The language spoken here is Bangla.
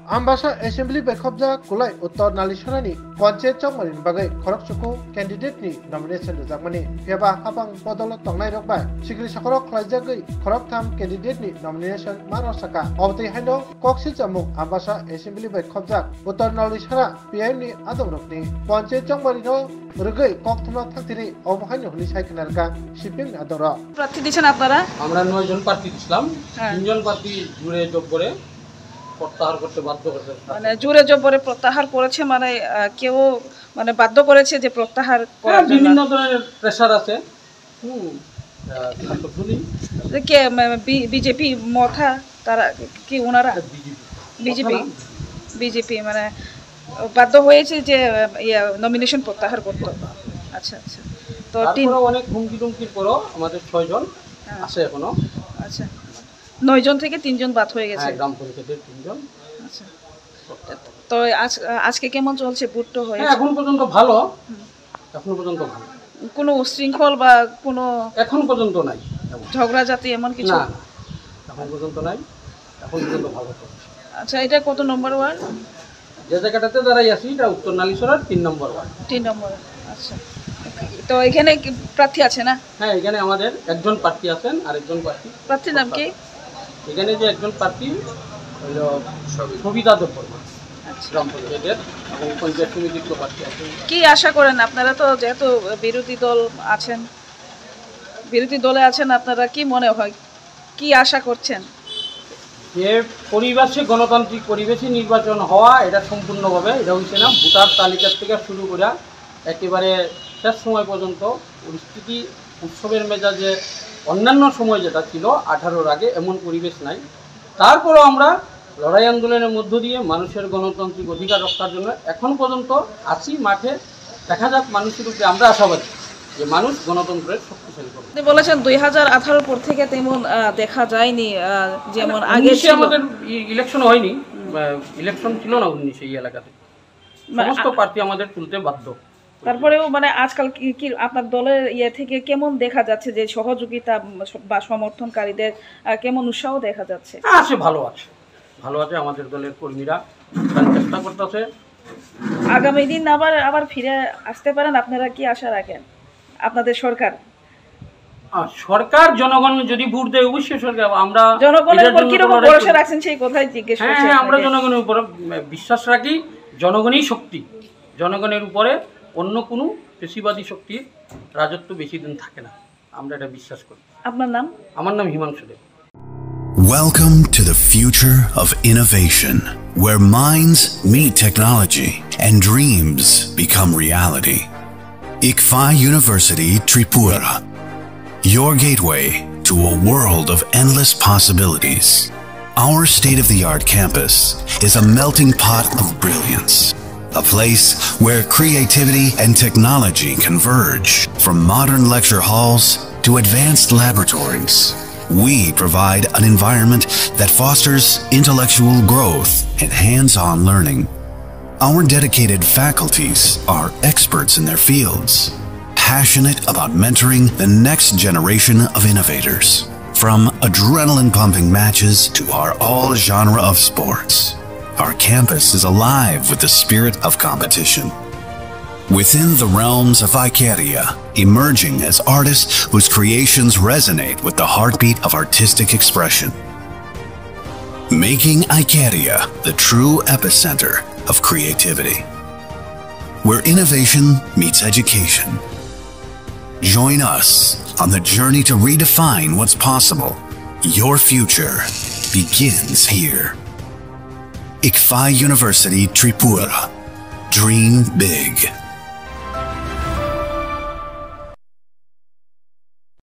Ambasa Assembly Bekobja Kulai Uttor Nalishanani Panchet Chongmarin Bagai Korokchuku candidate ni nomination Jakmani Peba Habang Podolo Tongnai Rokbai Sikri Sakorok Klaijagai Korok Tham candidate ni nomination Marosaka Obti Hando Koksi Jamuk Ambasa Assembly Bekobja Uttor Nalishana PM ni Adorokni Panchet Chongmarino Rugai Kokthama Thakiri Obhaino Huli Saikanarka Shipping Adora প্রার্থী দিয়েছেন আপনারা? আমরা 9 জন প্রার্থী দিছিলাম 3 জন প্রার্থী জুড়ে যোগ করে প্রত্যাহার করতে বাধ্য করেছে মানে জোরে জবরে প্রত্যাহার করেছে মানে কেউ মানে বাধ্য করেছে যে প্রত্যাহার করার জন্য বিভিন্ন ধরনের প্রেসার আছে ছাত্রছাত্রী কে বিজেপি মথা তারা কি ওনারা বিজেপি মানে বাধ্য হয়েছে যে নমিনেশন প্রত্যাহার করতে আচ্ছা আচ্ছা তো অনেক হুমকি টুমকির পরও আমাদের 6 জন আছে এখনো আচ্ছা 9 জন থেকে 3 জন বাদ হয়ে গেছে গ্রাম পঞ্চায়েতের 3 জন আচ্ছা তো আজকে কেমন চলছে ভোট হয়েছে এখন পর্যন্ত ভালো কোনো উশৃঙ্খল বা কোনো এখন পর্যন্ত নাই ঝগড়া জাতি এমন কিছু না এখন পর্যন্ত নাই এখন পর্যন্ত ভালো চলছে আচ্ছা এটা কত নম্বর ওয়ার্ড যে জায়গাটাতে দাঁড়াই আছি এটা উত্তর নালিশরার 3 নম্বর ওয়ার্ড 3 নম্বর আচ্ছা তো এখানে প্রার্থী আছে না হ্যাঁ এখানে আমাদের একজন প্রার্থী আছেন আর একজন প্রার্থীর নাম কি এখানে যে একজন প্রার্থী হলো সবিতা দেববর্মা গ্রাম পঞ্চায়েতের এবং পঞ্চায়েত সমিতির প্রার্থী আছেন কি আশা করেন আপনারা তো যেহেতু বিরোধী দলে আছেন আপনারা কি মনে হয় কি আশা করছেন যে পরিবেশে গণতান্ত্রিক পরিবেশে নির্বাচন হওয়া এটা সম্পূর্ণভাবে এটা হচ্ছে না ভোটার তালিকা থেকে শুরু করে একেবারে শেষ সময় পর্যন্ত পরিস্থিতি উৎসবের মেজাজে অন্যান্য সময় যেটা ছিল 18-র আগে এমন পরিবেশ নাই তারপরও আমরা লড়াই আন্দোলনের মধ্য দিয়ে মানুষের গণতান্ত্রিক অধিকার রক্ষার জন্য এখন পর্যন্ত আছি মাঠে দেখা যাক মানুষের উপরে আমরা আশাবাদী যে মানুষ গণতন্ত্রের শক্তিশালী করবে আপনি বলেছেন 2018 পর থেকে তেমন দেখা যায়নি যেমন আগে আমাদের ইলেকশন হয়নি ইলেকশন ছিল না 19 এই এলাকাতে সমস্ত প্রার্থী আমাদের তুলতে বাধ্য তারপরেও মানে আজকাল কি আপনার দলের থেকে কেমন দেখা যাচ্ছে যে সহযোগিতা বা সমর্থনকারীদের কেমন উৎসাহ দেখা যাচ্ছে আছে ভালো আছে আমাদের দলের কর্মীরা চেষ্টা করতেছে আগামী দিন আবার ফিরে আসতে পারেন আপনারা কি আশা রাখেন আপনাদের সরকার জনগণ যদি ভোট দেয় অবশ্যই সরকার আমরা জনগণের উপর কি রকম ভরসা রাখছেন সেই কথাই জিজ্ঞেস করছি হ্যাঁ আমরা জনগণের উপর বিশ্বাস রাখি জনগণই শক্তি জনগণের উপরে অন্য কোনো পেশিবাদী শক্তির রাজত্ব বেশি দিন থাকে না আমরা এটা বিশ্বাস করি আপনার নাম আমার নাম হিমাংশু দেব Welcome to the future of innovation, where minds meet technology and dreams become reality. ICFA University Tripura, your gateway to a world of endless possibilities. Our state-of-the-art campus is a melting pot of brilliance, a place where creativity and technology converge. From modern lecture halls to advanced laboratories, we provide an environment that fosters intellectual growth and hands-on learning. Our dedicated faculties are experts in their fields, passionate about mentoring the next generation of innovators. From adrenaline-pumping matches to our all-genre of sports, our campus is alive with the spirit of competition. Within the realms of Ikeria, emerging as artists whose creations resonate with the heartbeat of artistic expression. Making Ikeria the true epicenter of creativity, where innovation meets education. Join us on the journey to redefine what's possible. Your future begins here. ICFA University Tripura. Dream big.